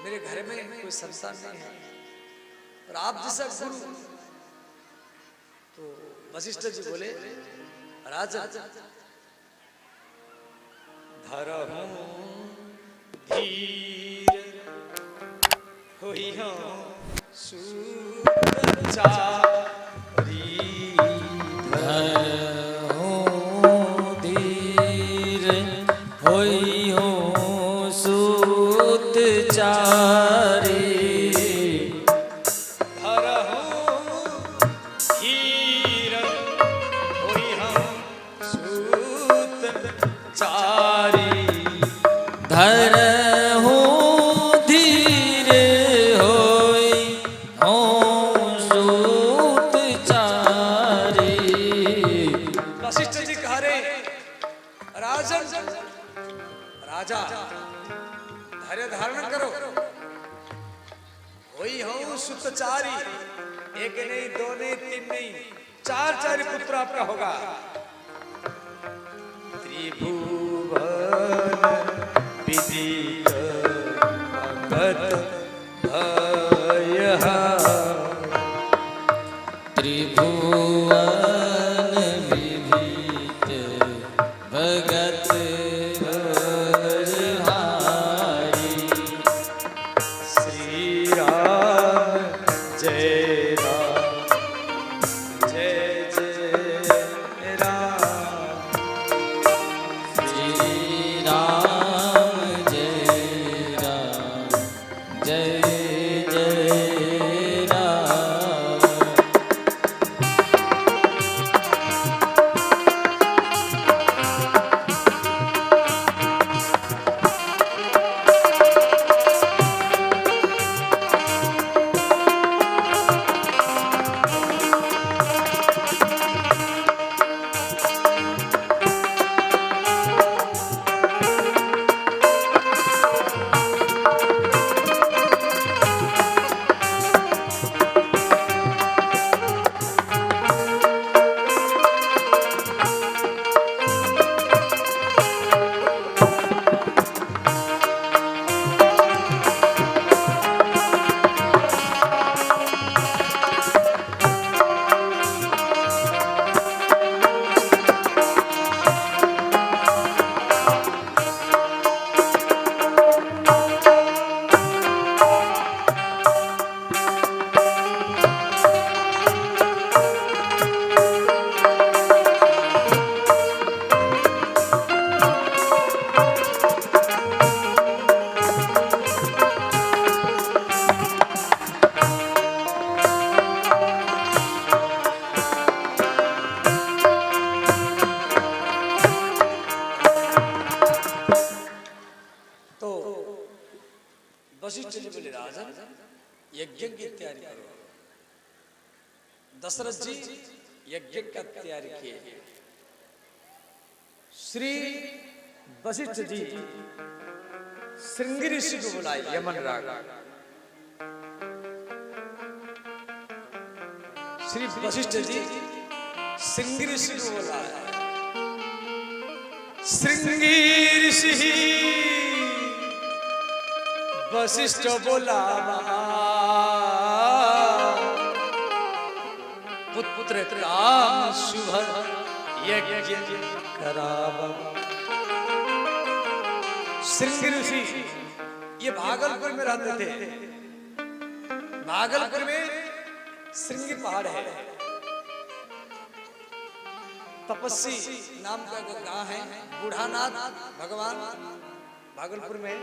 मेरे घर में कोई संसार नहीं है और आप जैसा गुरु। तो वशिष्ठ जी बोले, राजा धरहूं धीर होई हूं सुचारी, धरहूं धीर होई हूं सुचारी, धरहूं धीर होई हूं सुचारी। वशिष्ठ जी कह रहे, राजन राजा धैर्य धारण करो, होई हूं सुतचारी, एक नहीं दो नहीं तीन नहीं चार पुत्र आपका होगा। त्रिभुवन विदित भगत भयहारी, त्रिभुवन विदित भगत भयहारी, श्री राम जय राम जय जय राम, श्री राम जय राम जय जय राम। वशिष्ठ जी बोले, राजन यज्ञ की तैयारी करो। दशरथ जी यज्ञ का तैयारी किए। श्री वशिष्ठ जी श्रृंगी ऋषि को बुलाए, यमन राग। श्री वशिष्ठ जी श्रृंगी ऋषि को बुलाए। श्रृंगी ऋषि वशिष्ठ बोला, पुत्र काम शुभ यज्ञ करावा। श्रृंगी ऋषि ये भागलपुर में रहते थे। भागलपुर में श्रृंगी पहाड़ है। तपस्वी नाम का गांव है, बूढ़ानाथ भगवान भागलपुर में,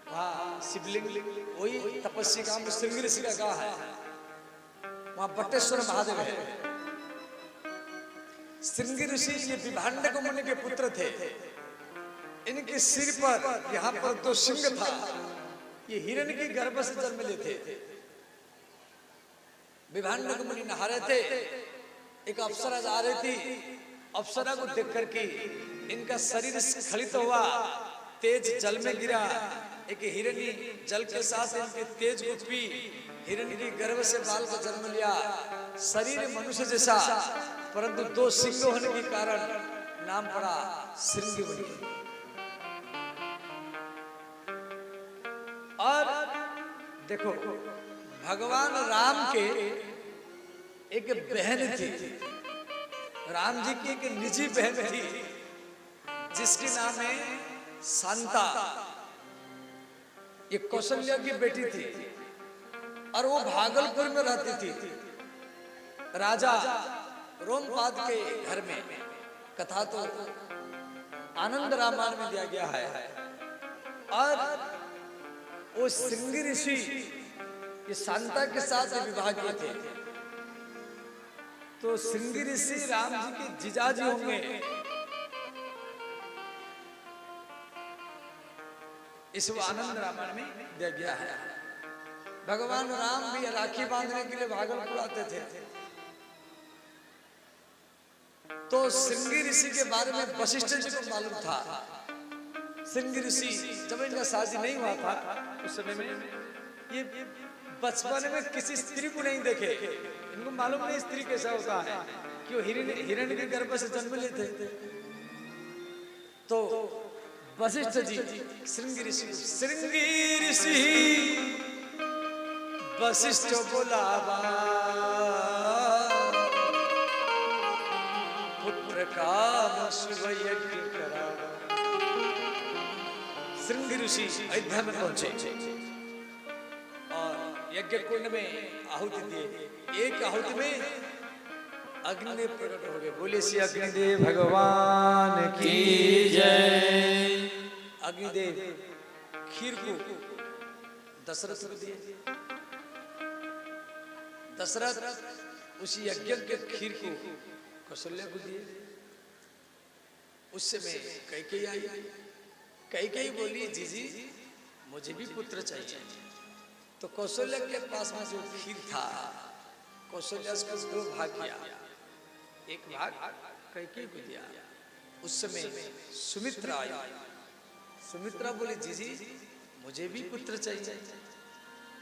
वहाँ शिवलिंग, वही तपस्वी गांव में श्रृंगी ऋषि का गांव है। वहाँ बटेश्वर महादेव है। श्रृंगी ऋषि ये विभांडक मुनि के पुत्र थे। इनके सिर पर यहाँ पर 2 सिंह था। ये हिरण की गर्भ से जन्म लेते थे। विभांडक मुनि नहा रहे थे, एक अप्सरा जा रही थी। अप्सरा को देख करके इनका शरीर स्खलित हुआ, तेज जल में गिरा। एक हिरणी जल के साथ इनके तेज को पी, हिरणी की गर्भ से बाल का जन्म लिया। शरीर मनुष्य जैसा, परंतु 2 सिंह होने के कारण नाम पड़ा श्रृंगी मुनि। और देखो भगवान राम के एक बहन थी, राम जी की एक निजी बहन थी जिसके नाम है शांता। ये कौशल्या की बेटी थी और वो भागलपुर में रहती थी, राजा रोमपाद के घर में। कथा तो आनंद रामायण में दिया गया है। और वो श्रृंगी ऋषि ये शांता के साथ विवाह किए थे। तो श्रृंगी ऋषि राम जी के जीजाजी होंगे। इस आनंद रामायण में दिया गया है। भगवान राम भी राखी बांधने के लिए भागलपुर आते थे। तो श्रृंगी ऋषि के बारे में वशिष्ठ जी को मालूम था। श्रृंगी ऋषि जब इनका शादी नहीं हुआ था उस समय में ये बचपन में किसी स्त्री को नहीं देखे। इनको मालूम नहीं स्त्री कैसा होता है कि वो हिरण के गर्भ से जन्म लेते। तो वशिष्ठ जी श्रृंगी ऋषि वशिष्ठ बोलावा पुत्र काम शुभ यज्ञ करावा। श्रृंगी ऋषि अयोध्या में पहुंचे और यज्ञ कुंड में आहुति दिए। एक आहुति में अग्निदेव प्रकट हो गए। बोले श्री अग्निदेव भगवान की जय। अग्निदेव खीर को दशरथ को दिए। दशरथ उसी यज्ञ के खीर को कौशल्या को दिए। उससे में कैकेयी आई। कैकेयी बोली जीजी मुझे भी पुत्र चाहिए। तो कौशल्या के पास में जो खीर था कौशल्या उसको दो भाग किया। एक भाग कैकेयी को दिया। उस समय सुमित्रा आई। सुमित्रा बोली जीजी मुझे भी पुत्र चाहिए।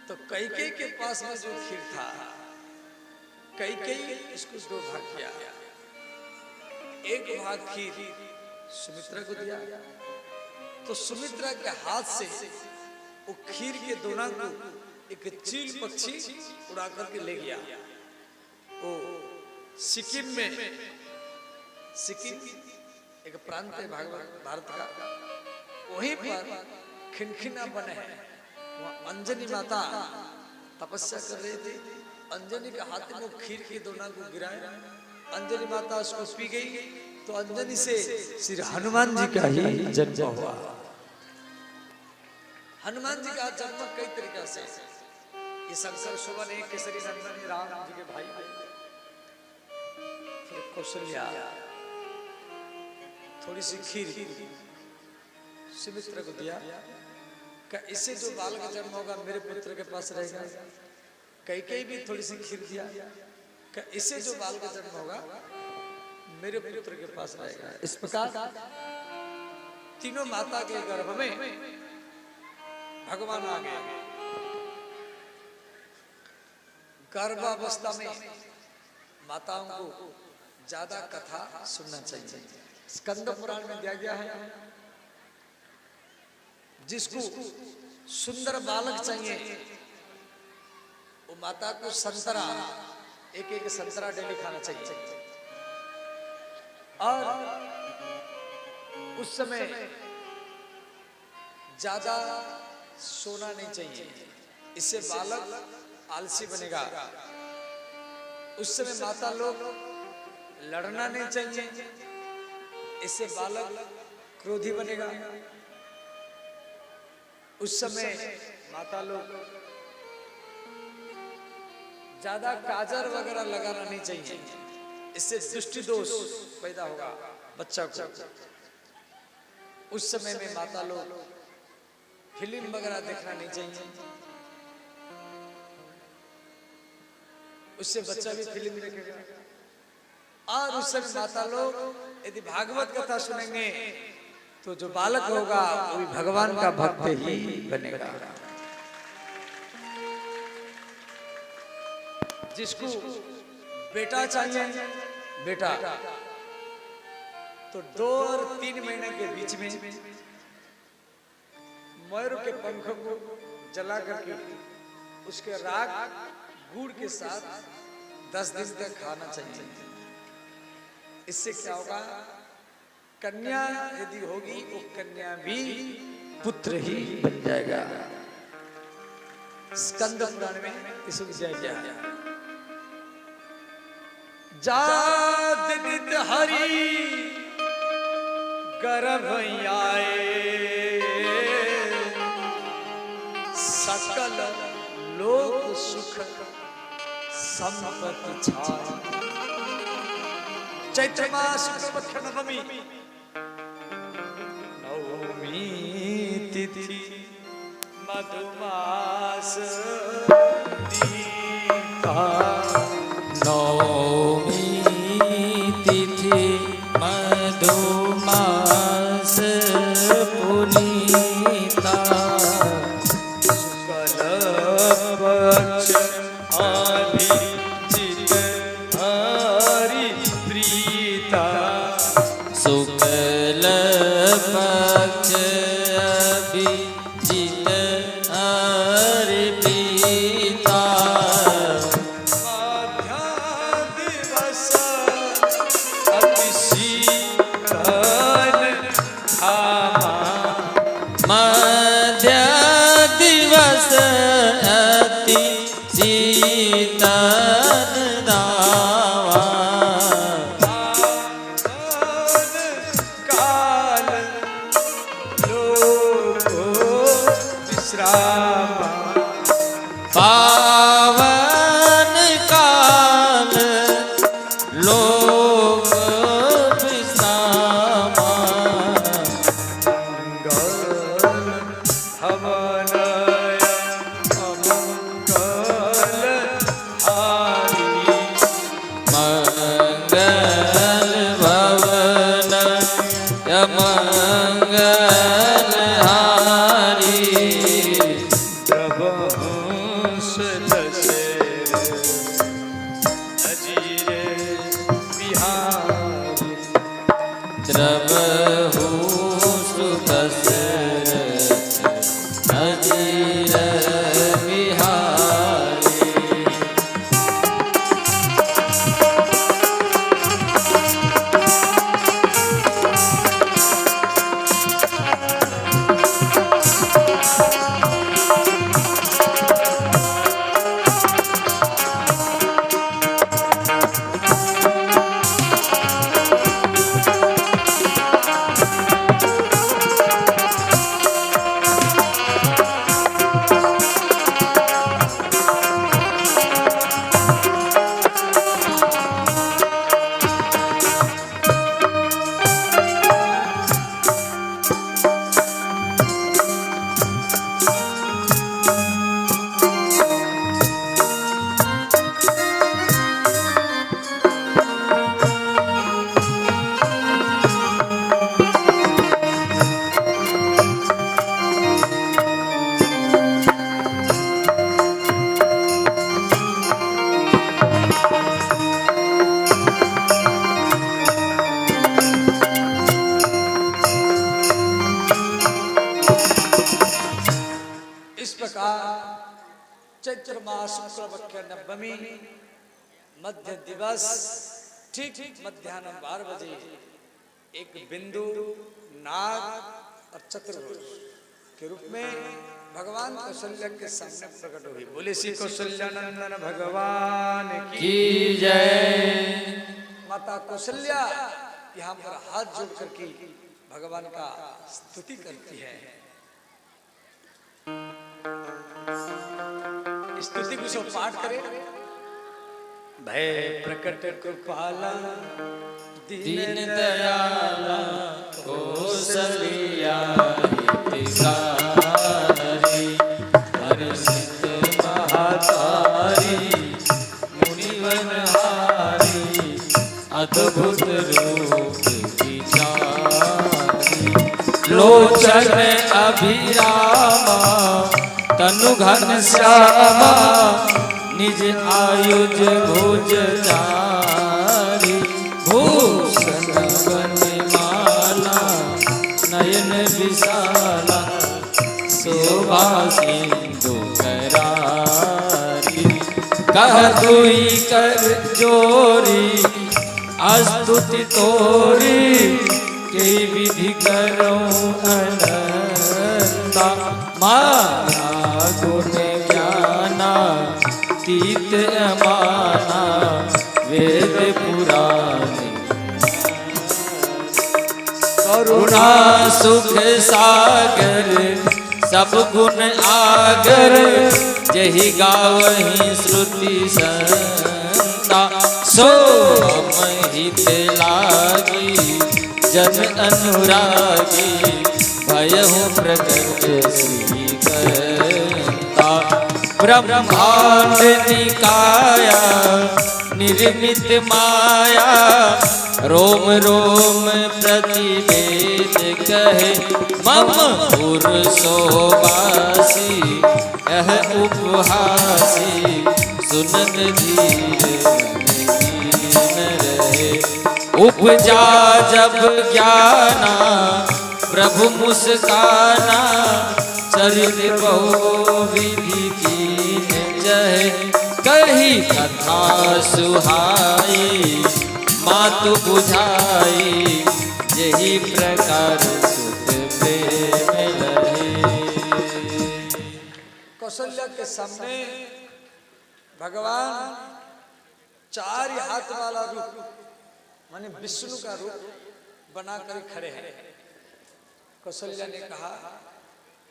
तो कैकेयी के पास में जो खीर था कैकेयी इसको दो भाग किया। एक भाग खीर सुमित्रा को दिया। तो सुमित्रा के हाथ से वो खीर के दोना को एक चील पक्षी उड़ा करके ले गया। वो सिक्किम में, सिक्किम एक प्रांत है भारत का, वहीं पर खिनखिना बने है। वहाँ अंजनी माता तपस्या कर रही थी। अंजनी के हाथ में खीर के दोना को गिराया। अंजनी माता उसको पी गई। तो अंजनी से श्री हनुमान जी का ही जन्म हुआ। हनुमान जी का जन्म कई तरीका से, ये शंकर सुवन है, केसरी नंदन राम जी के भाई। फिर कौशल्या थोड़ी सी खीर सुमित्रा को दिया। क्या इससे जो बालक का जन्म होगा मेरे पुत्र के पास रहेगा। कैकेयी भी थोड़ी सी खीर दिया। क्या इससे जो बालक का जन्म होगा मेरे पुत्र के पास रहेगा। इस प्रकार तीनों माता के गर्भ में भगवान आ गए। गर्भावस्था में माताओं को ज्यादा कथा सुनना चाहिए। स्कंद पुराण में दिया गया है जिसको सुंदर बालक चाहिए वो माता को संतरा, एक एक संतरा डेली खाना चाहिए। और उस समय ज्यादा सोना नहीं चाहिए, इससे बालक आलसी बनेगा। उस समय माता लोग लड़ना नहीं चाहिए, इससे बालक क्रोधी बनेगा। उस समय माता लोग ज्यादा काजर वगैरह लगाना नहीं चाहिए, इससे दृष्टि दोष पैदा होगा बच्चा को। उस समय में माता लोग फिल्म वगैरह देखना नहीं चाहिए, उससे बच्चा भी फिल्म देखेगा। और उस समय माता लोग यदि भागवत कथा सुनेंगे तो जो बालक होगा वो भी भगवान का भक्त ही बनेगा। जिसको बेटा चाहिए, बेटा तो 2 और 3 महीने के बीच में मयूर के पंखों को जला करके उसके राग गुड़ के साथ 10 दिन तक खाना चाहिए। इससे क्या होगा, कन्या यदि होगी वो कन्या भी पुत्र ही बन जाएगा। स्कंद पुराण में इस विषय क्या है, जात नित हरि गर्भ आए, सकल लोक सुख संपत्ति छाए। चैत्र मास शुक्ल नवमी तिथि मधुमास दीपा। नवमी तिथि मधुमास पुनीता। शुक्ल पक्ष अभिजित हरि प्रीता। शुक्ल पक्ष अभिजित हरि प्रीता। मध्य दिवस अति शीतल धामा। मध्य दिवस अति शीतल दावा। काल लोको विश्राम। पावन काल लोक विश्रामा। मंगल हवनय अमंगल हारी। मंगल भवन मंगल हारी। द्रवहंस दशेर अजीर बिहारी। द्रवहु सुदशरथ अजीर बिहारी। इस प्रकार चैत्र मास शुक्ल पक्ष नवमी मध्य दिवस ठीक मध्याह्न 12 बजे एक बिंदु नाग और चतुर्भुज के रूप में भगवान कौशल्या के सामने प्रकट हुई। बोले श्री कौशल्यानंदन भगवान की जय। माता कौशल्या यहाँ पर हाथ जोड़ करके भगवान का स्तुति करती है। स्तुति को सब पाठ करें। भय प्रकट कृपाला दीन दयाला कौसल्या हितकारी। हर्षित महातारी मुनिवनहारी। अद्भुत रूप विचारी। लोचन अभिरामा तनु घन श्यामा। निज आयुज भुज चारी। भूषण वनमाला नयन विशाला। शोभा सिंधु करारी। कह दुई कर जोरी अस्तुति तोरी के विधि करो अनंता माया गुण ज्ञाना तीत अमाना वेद पुराण करुणा सुख सागर सब गुण आगर जहि गावहि श्रुति संता सो हम हित लागी जन अनुरागी भयहु प्रकट श्री करता ब्रह्मांड निकाया निर्मित माया रोम रोम प्रतिवेद कहे मम पुरुषोवासी यह उपहासी सुनत धीर न रहे उपजा जब ज्ञाना प्रभु मुस्काना चरित बहु विधि कीन जय कही कथा सुहाई मातु बुझाई यही प्रकार सुत प्रेम लहे। कौशल्या के सामने भगवान चार हाथ वाला रूप माने विष्णु का रूप बनाकर खड़े हैं। कौशल्या ने कहा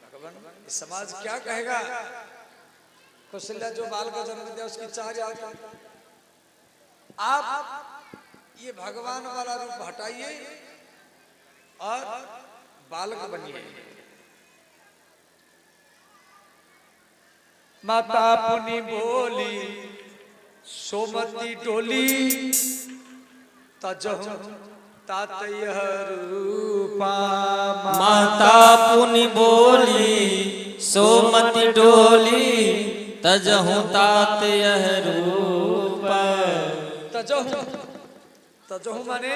भगवान समाज क्या कहेगा, कौशल्या जो बाल का जन्म दिया उसकी चार हाथ, आप ये भगवान वाला रूप हटाइए और बालक बनिए। माता पुनि बोली सोमती डोली तजहु तातयः रूपा। माता पुनि बोली सोमति डोली तजहु तातयः रूपा। तजहु तजहु माने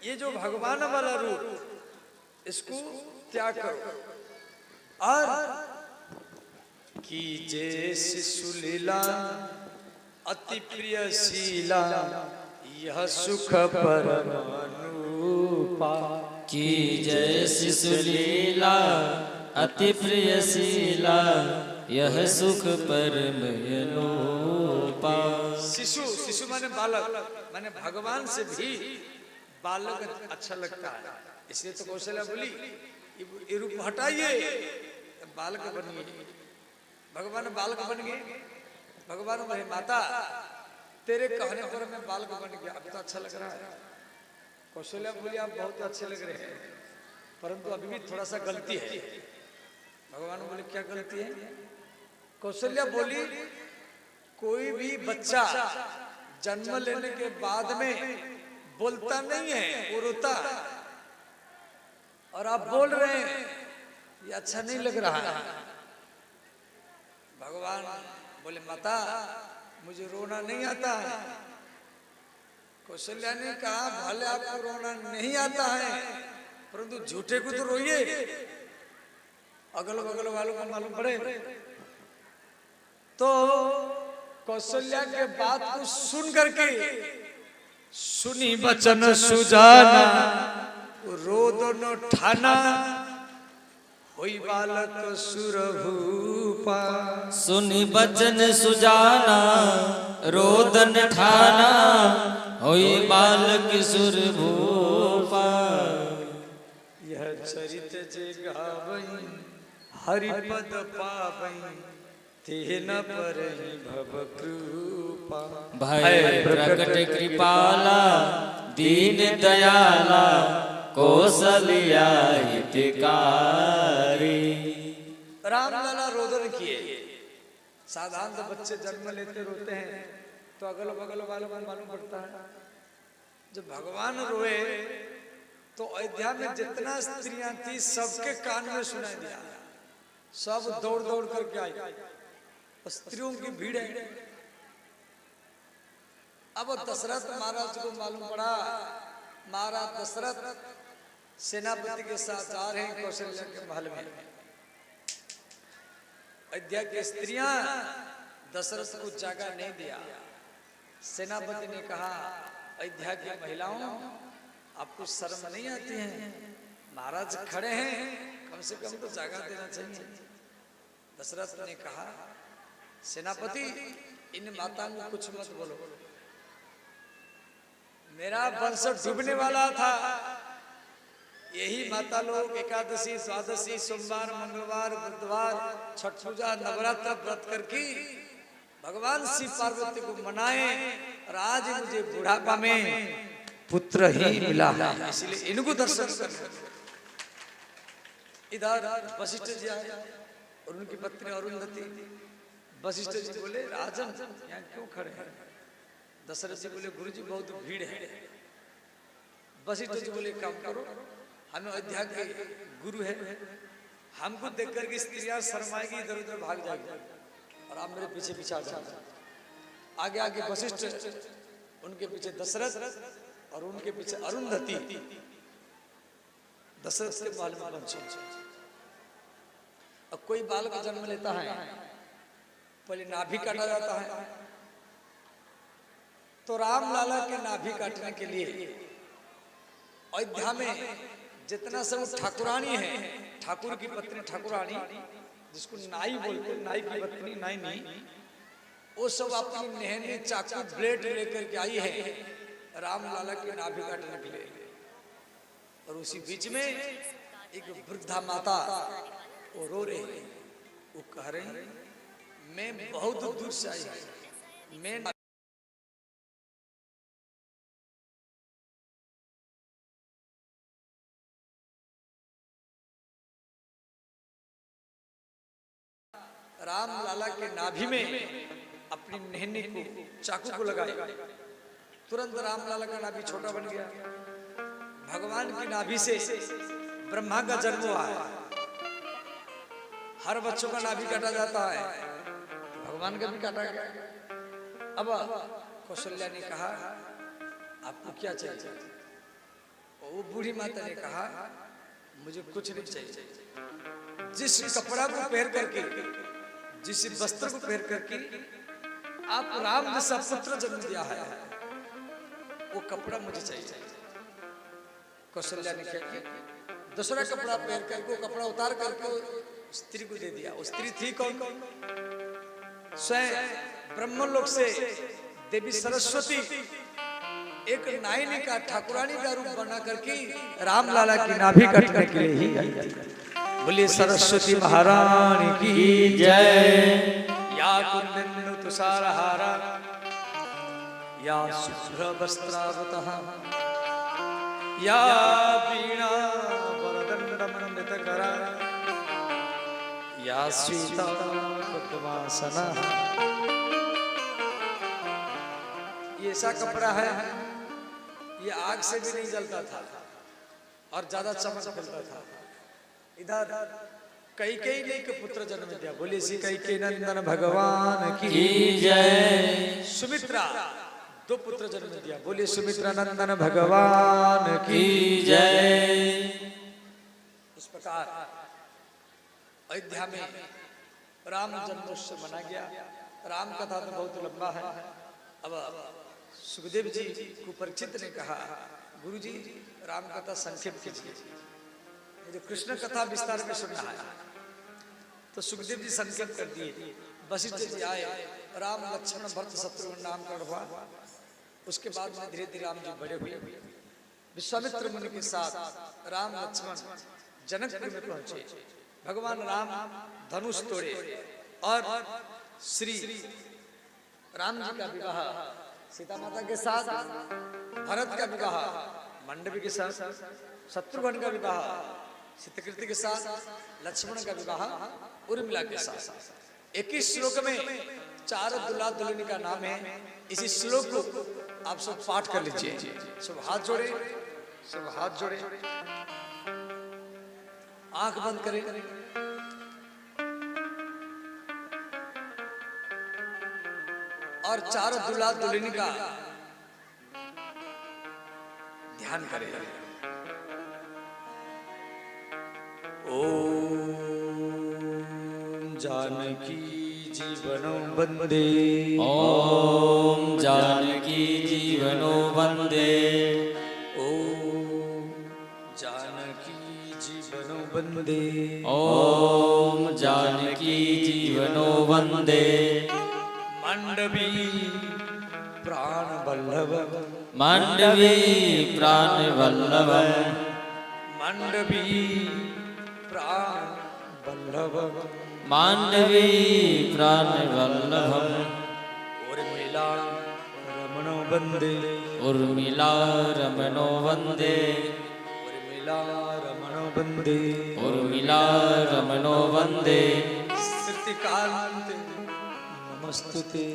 ये जो भगवान वाला रूप इसको त्याग करो और कीजे शिशु लीला अति प्रिय शीला यह सुख परम अनुपा। की जय शिशु लीला अति प्रिय शीला यह सुख परम अनुपा। शिशु शिशु माने बालक माने भगवान से भी बालक अच्छा लगता है, इसलिए तो कौशल्या बोली ये रूप हटाइए बालक बनिए। भगवान बालक बन गए। भगवान बोले माता तेरे कहने पर मैं बालक बन गया, अब तो अच्छा लग रहा है। कौशल्या बोली आप बहुत अच्छे लग रहे हैं परंतु अभी भी थोड़ा सा गलती है। भगवान बोले क्या गलती है? कौशल्या बोली कोई भी बच्चा जन्म लेने के बाद में बोलता नहीं है, वो रोता है और आप बोल रहे हैं ये अच्छा नहीं लग रहा है। भगवान बोले माता मुझे रोना नहीं आता है। कौशल्या ने कहा भले आपको रोना नहीं आता है परंतु झूठे को तो रोइए, अगल बगल वालों को मालूम पड़े। तो कौशल्या के बात को सुन करके सुनी बचन सुजाना रोदन ठाना होई बालक सुरभूपा। सुनि बचन सुजाना रोदन ठाना होई बालक सुरभूपा। यह चरित जे गावई हरिपद पावई तेन परहि भव कृपा। भय प्रकट कृपाला दीन दयाला कौशल्या हितकारी। रामलला रोदन किए। साधारण तो बच्चे जन्म लेते रोते हैं तो अगल बगल वालों को मालूम पड़ता है। जब भगवान रोए तो अयोध्या में जितना स्त्रियां थी सबके कान में सुनाई दिया, सब दौड़ दौड़ करके आई। स्त्रियों की भीड़ है। अब दशरथ महाराज को मालूम पड़ा, महाराज दशरथ सेनापति के साथ जा रहे हैं कौशल्या के महल में। अयोध्या की स्त्रियां दशरथ को जगह नहीं दिया। सेनापति ने कहा, अयोध्या की महिलाओं, आपको शर्म नहीं आती है? महाराज खड़े हैं, कम से कम तो जगह देना चाहिए। दशरथ ने कहा, सेनापति, इन माताओं को कुछ मत बोलो, मेरा वंश डूबने वाला था। यही माता लोग एकादशी, द्वादशी, सोमवार, मंगलवार, बुधवार, छठ पूजा, नवरात्र व्रत करके भगवान शिव पार्वती को मनाए, और आज मुझे बुढ़ापा में पुत्र ही मिला है, इसलिए इनको दर्शन कर। इधर वशिष्ठ जी आए और उनकी पत्नी अरुंधति। वशिष्ठ जी बोले, राजन यहाँ क्यों खड़े हैं? दशरथ जी बोले, गुरु जी बहुत भीड़ है। वशिष्ठ जी बोले, काम करो, हमें अयोध्या के गुरु है, हमको देख करके स्त्रियां शर्माएगी, इधर उधर भाग जाएगी, और आप मेरे पीछे पीछे आ जाओ। आगे आगे वशिष्ठ, उनके पीछे दशरथ, और उनके पीछे अरुंधति दशरथ के महल में पहुंचे। अब कोई बालक जन्म लेता है, पहले नाभि काटा जाता है। तो राम लाला के नाभि काटने के लिए अयोध्या में जितना सब ठाकुरानी है, ठाकुर की पत्नी ठाकुरानी, जिसको नाई बोलते, नाई की पत्नी नाइनी, वो सब अपनी नहने चाकू ब्लेड लेकर के आई है राम लाला की नाभि काटने के लिए। और उसी बीच में एक वृद्धा माता वो रो रही है, वो कह रही, मैं बहुत दूर से आई, मैं राम लाला के नाभि में अपनी नहनी को, चाकू को लगाया। तुरंत राम लाला का नाभि छोटा बन गया। भगवान की नाभि से ब्रह्मा का जन्म हुआ है। हर बच्चों का नाभि काटा जाता है, भगवान का भी काटा गया। अब कौशल्या ने कहा, आपको क्या चाहिए? वो बूढ़ी माता ने कहा, मुझे कुछ नहीं चाहिए। जिस कपड़ा को पहन करके, जिस वस्त्र को पहन करके आप राम जैसा पुत्र जन्म दिया है, वो कपड़ा मुझे चाहिए। कौशल्या ने क्या किया? दूसरा कपड़ा पहन करके, वो कपड़ा उतार करके स्त्री को दे दिया। वो स्त्री थी कौन? स्वयं ब्रह्मलोक से देवी सरस्वती एक नायनी का, ठाकुरानी का रूप बना करके राम लाला की नाभि काटने के लिए ही आई। बोलिए सरस्वती महारानी की जय। या कुंदन तुषारहारा, या शुभ्र वस्त्रावृतः, या वीणा वरदण्डमण्डितकरा, या सीता पद्मासना। ये ऐसा कपड़ा है, ये आग से भी नहीं जलता था और ज्यादा चमक फैलता था। इधर कैकेयी ने एक पुत्र जन्म दिया। बोलिए श्री कैकेयी नंदन भगवान की जय। सुमित्रा दो पुत्र जन्म दिया। बोलिए सुमित्रा नंदन भगवान की जय। इस प्रकार अयोध्या में राम जन्मोत्सव मना गया। राम कथा तो बहुत लंबा है। अब सुखदेव जी को परीक्षित ने कहा, गुरुजी राम कथा संक्षेप कीजिए, मुझे कृष्ण कथा विस्तार में सुनना है। तो सुखदेव जी संक्षेप कर दिए। वशिष्ठ जी आए, राम लक्ष्मण भरत शत्रुघ्न नामकरण हुआ। उसके बाद में धीरे धीरे राम जी बड़े हुए। विश्वामित्र मुनि के साथ राम लक्ष्मण जनकपुर में पहुंचे। भगवान राम धनुष तोड़े और श्री राम जी का विवाह सीता माता के साथ, भरत का विवाह मंडवी के साथ, शत्रुघ्न का विवाह शीतकृति के साथ, लक्ष्मण का विवाह उर्मिला के साथ। एक ही श्लोक में चार दुल्हा दुल्हन का नाम है। इसी श्लोक को आप सब पाठ कर लीजिए। सब हाथ जोड़े, सब हाथ जोड़े, आंख बंद करें। और चारों दुल्हा दुल्हन का ध्यान करें। ओम जानकी जीवनो वन्दे ॐ जानकी जीवनो वन्दे ॐ जानकी जीवनो वन्दे ॐ जानकी जीवनो वन्दे मांडवी प्राण वल्लभ मांडवी प्राणवल्लभ मांडवी प्राण वल्लभ मांडवी प्राणवल्लभम् उर्मिला रमणो वन्दे उर्मिला रमणो वन्दे उर्मिला रमणो वन्दे उर्मिला रमणो वन्दे श्रुतिकान्त नमस्तुते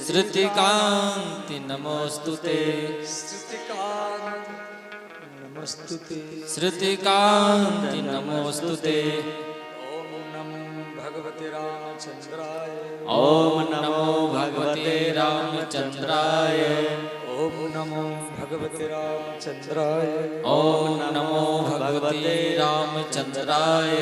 श्रुतिकान्ति नमोस्तुते श्रुतिकान्त नमस्तुते श्रुतिकान्ति नमोस्तुते ओम नमो भगवते रामचंद्राय ॐ नमो भगवते रामचन्द्राय ओम नमो भगवते रामचंद्राय ॐ नमो भगवते रामचन्द्राय